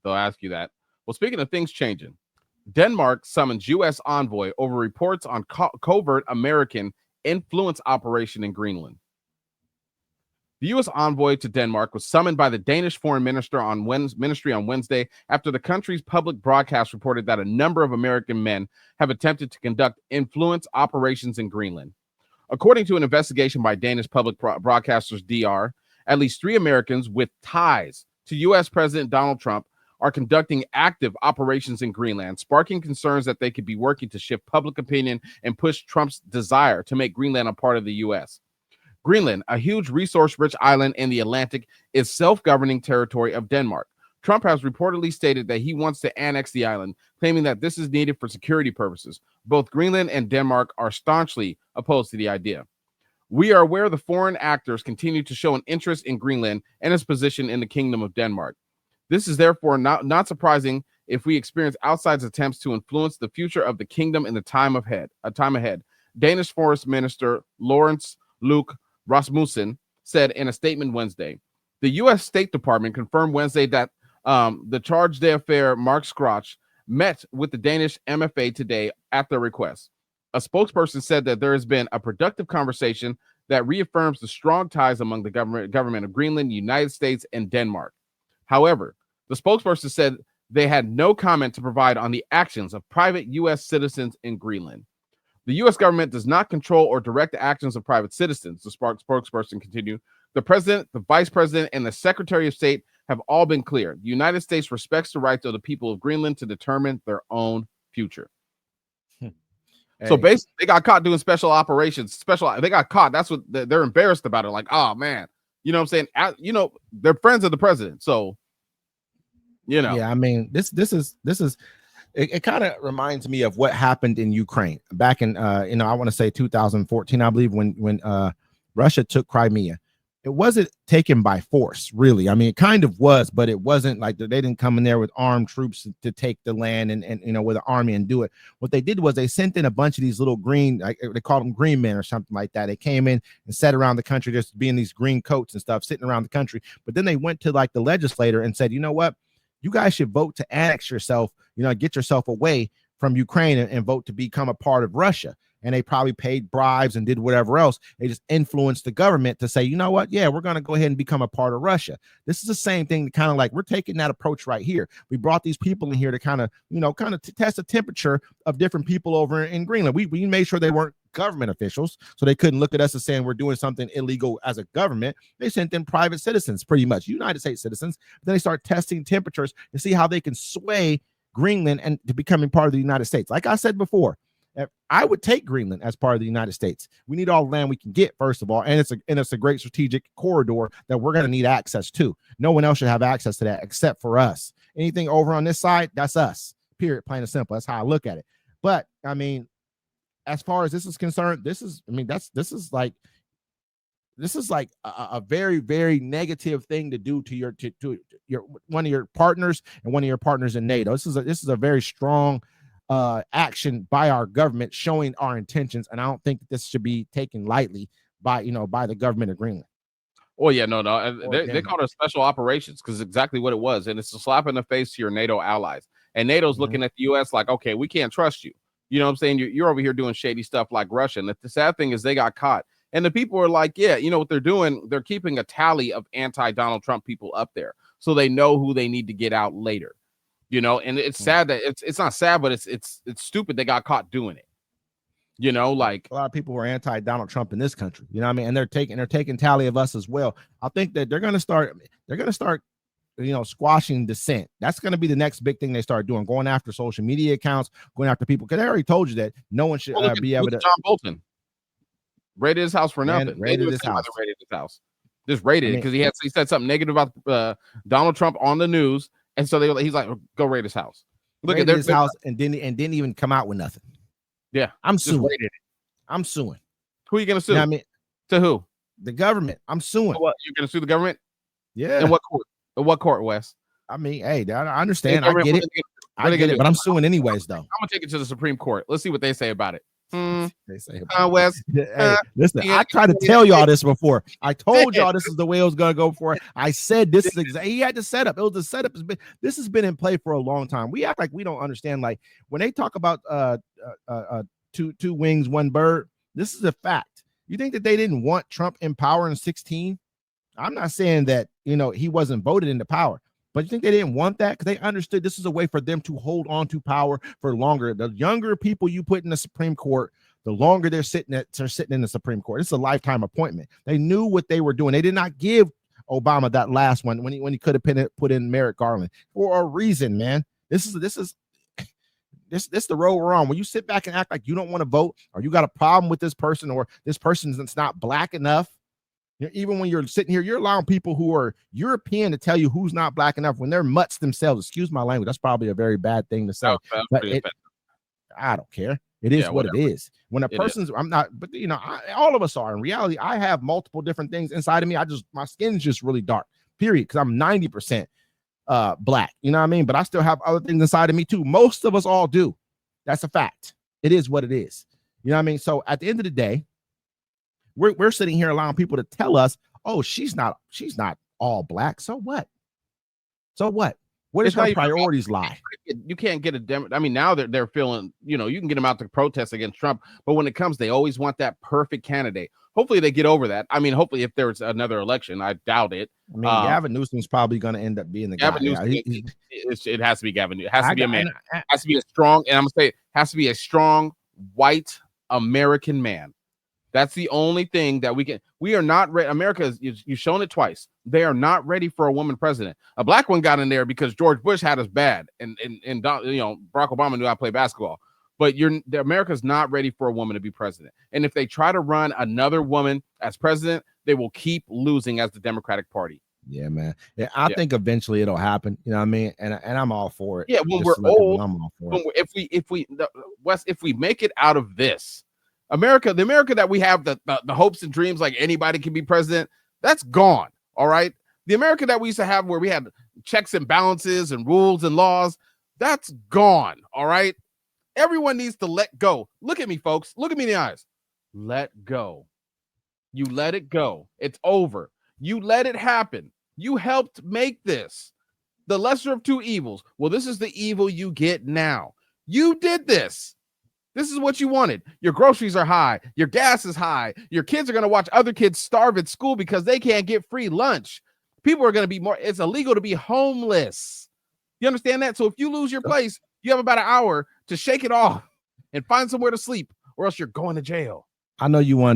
they'll ask you that. Well, speaking of things changing, Denmark summons U.S. envoy over reports on covert American influence operation in Greenland. The U.S. envoy to Denmark was summoned by the Danish foreign ministry on Wednesday after the country's public broadcast reported that a number of American men have attempted to conduct influence operations in Greenland. According to an investigation by Danish public broadcasters DR, at least 3 Americans with ties to U.S. President Donald Trump are conducting active operations in Greenland, sparking concerns that they could be working to shift public opinion and push Trump's desire to make Greenland a part of the U.S. Greenland, a huge resource-rich island in the Atlantic, is self-governing territory of Denmark. Trump has reportedly stated that he wants to annex the island, claiming that this is needed for security purposes. Both Greenland and Denmark are staunchly opposed to the idea. We are aware the foreign actors continue to show an interest in Greenland and its position in the Kingdom of Denmark. This is therefore not surprising if we experience outside attempts to influence the future of the kingdom in the time ahead. Danish Forest Minister Lawrence Luke Rasmussen said in a statement Wednesday. The U.S. State Department confirmed Wednesday that the charge d'affaires Mark Scrotch met with the Danish MFA today at their request. A spokesperson said that there has been a productive conversation that reaffirms the strong ties among the government of Greenland, United States, and Denmark. However, the spokesperson said they had no comment to provide on the actions of private U.S. citizens in Greenland. The U.S. government does not control or direct the actions of private citizens, the spokesperson continued. The president, the vice president, and the secretary of state have all been clear. The United States respects the rights of the people of Greenland to determine their own future. Hey. So basically, they got caught doing special operations. They got caught. That's what they're embarrassed about it. Like, oh, man. You know what I'm saying? They're friends of the president. So, Yeah, I mean, this is it kind of reminds me of what happened in Ukraine back in I want to say 2014, I believe, when Russia took Crimea. It wasn't taken by force, really. I mean, it kind of was, but it wasn't like they didn't come in there with armed troops to take the land and with an army and do it. What they did was they sent in a bunch of these little green, they called them green men or something like that. They came in and sat around the country, just being these green coats and stuff, sitting around the country. But then they went to like the legislator and said, you know what? You guys should vote to annex yourself, get yourself away from Ukraine and vote to become a part of Russia. And they probably paid bribes and did whatever else. They just influenced the government to say, you know what? Yeah, we're going to go ahead and become a part of Russia. This is the same thing, kind of like we're taking that approach right here. We brought these people in here to kind of test the temperature of different people over in Greenland. We made sure they weren't government officials, so they couldn't look at us as saying we're doing something illegal as a government. They sent in private citizens, pretty much United States citizens. Then they start testing temperatures to see how they can sway Greenland and to becoming part of the United States. Like I said before, I would take Greenland as part of the United States. We need all the land we can get, first of all, and it's a great strategic corridor that we're going to need access to. No one else should have access to that except for us. Anything over on this side, that's us. Period. Plain and simple. That's how I look at it. But I mean, as far as this is concerned, this is like a very, very negative thing to do to your one of your partners and one of your partners in NATO. This is a very strong action by our government showing our intentions, and I don't think that this should be taken lightly by the government of Greenland. Oh yeah, no, they called it special operations because exactly what it was, and it's a slap in the face to your NATO allies. And NATO's looking at the U.S. like, okay, we can't trust you. You know what I'm saying? You're over here doing shady stuff like Russia. And the sad thing is they got caught, and the people are like, yeah, you know what they're doing? They're keeping a tally of anti-Donald Trump people up there, so they know who they need to get out later. And it's sad that it's not sad, but it's stupid they got caught doing it. Like a lot of people were anti-Donald Trump in this country. You know what I mean? And they're taking tally of us as well. I think that they're gonna start squashing dissent. That's gonna be the next big thing they start doing, going after social media accounts, going after people. Because I already told you that no one should be able to. John Bolton raided his house for nothing. Raided his house. Just raided it because he said something negative about Donald Trump on the news. And so he's like, go raid his house. Look at his house and didn't even come out with nothing. Yeah, I'm suing. I'm suing. Who are you gonna sue? You know what I mean, to who? The government. I'm suing. What, you're gonna sue the government? Yeah. In what court? In what court, Wes? I mean, hey, I understand. I get it. But I'm suing anyways, though. I'm gonna take it to the Supreme Court. Let's see what they say about it. They say West. Hey, listen, I tried to tell y'all this before. I told y'all this is the way it was gonna go before. I said this is exactly. He had the setup. It was the setup. This has been in play for a long time. We act like we don't understand. Like when they talk about two wings, one bird. This is a fact. You think that they didn't want Trump in power in 2016? I'm not saying that he wasn't voted into power. But you think they didn't want that? Because they understood this is a way for them to hold on to power for longer. The younger people you put in the Supreme Court, the longer they're sitting in the Supreme Court. It's a lifetime appointment. They knew what they were doing. They did not give Obama that last one when he could have put in Merrick Garland for a reason, man. This is the road we're on. When you sit back and act like you don't want to vote, or you got a problem with this person, or this person that's not black enough. Even when you're sitting here, you're allowing people who are European to tell you who's not black enough when they're mutts themselves. Excuse my language. That's probably a very bad thing to say. But I don't care. It is what it is. When a person's, I'm not, but all of us are. In reality, I have multiple different things inside of me. My skin's just really dark, period. Because I'm 90% black. You know what I mean? But I still have other things inside of me too. Most of us all do. That's a fact. It is what it is. You know what I mean? So at the end of the day, we're sitting here allowing people to tell us, oh, she's not all black. So what? Where does her priorities lie? You can't get I mean, now they're feeling, you can get them out to protest against Trump, but when it comes, they always want that perfect candidate. Hopefully they get over that. I mean, hopefully if there's another election, I doubt it. I mean, Gavin Newsom's probably going to end up being the guy. It has to be Gavin. It has to be a man. It has to be a strong, and I'm going to say it has to be a strong white American man. That's the only thing that we are not ready. America, you've shown it twice. They are not ready for a woman president. A black one got in there because George Bush had us bad, and Barack Obama knew how to play basketball. But America's not ready for a woman to be president. And if they try to run another woman as president, they will keep losing as the Democratic Party. Yeah, man. Yeah, I think eventually it'll happen. You know what I mean? And I'm all for it. Yeah, when we're old, I'm all for it. If we make it out of this. The America that we have, the hopes and dreams like anybody can be president, that's gone. All right. The America that we used to have where we had checks and balances and rules and laws, that's gone. All right. Everyone needs to let go. Look at me, folks. Look at me in the eyes. Let go. You let it go. It's over. You let it happen. You helped make this. The lesser of two evils. Well, this is the evil you get now. You did this. This is what you wanted. Your groceries are high. Your gas is high. Your kids are going to watch other kids starve at school because they can't get free lunch. People are going to be it's illegal to be homeless. You understand that? So if you lose your place, you have about an hour to shake it off and find somewhere to sleep, or else you're going to jail. I know you want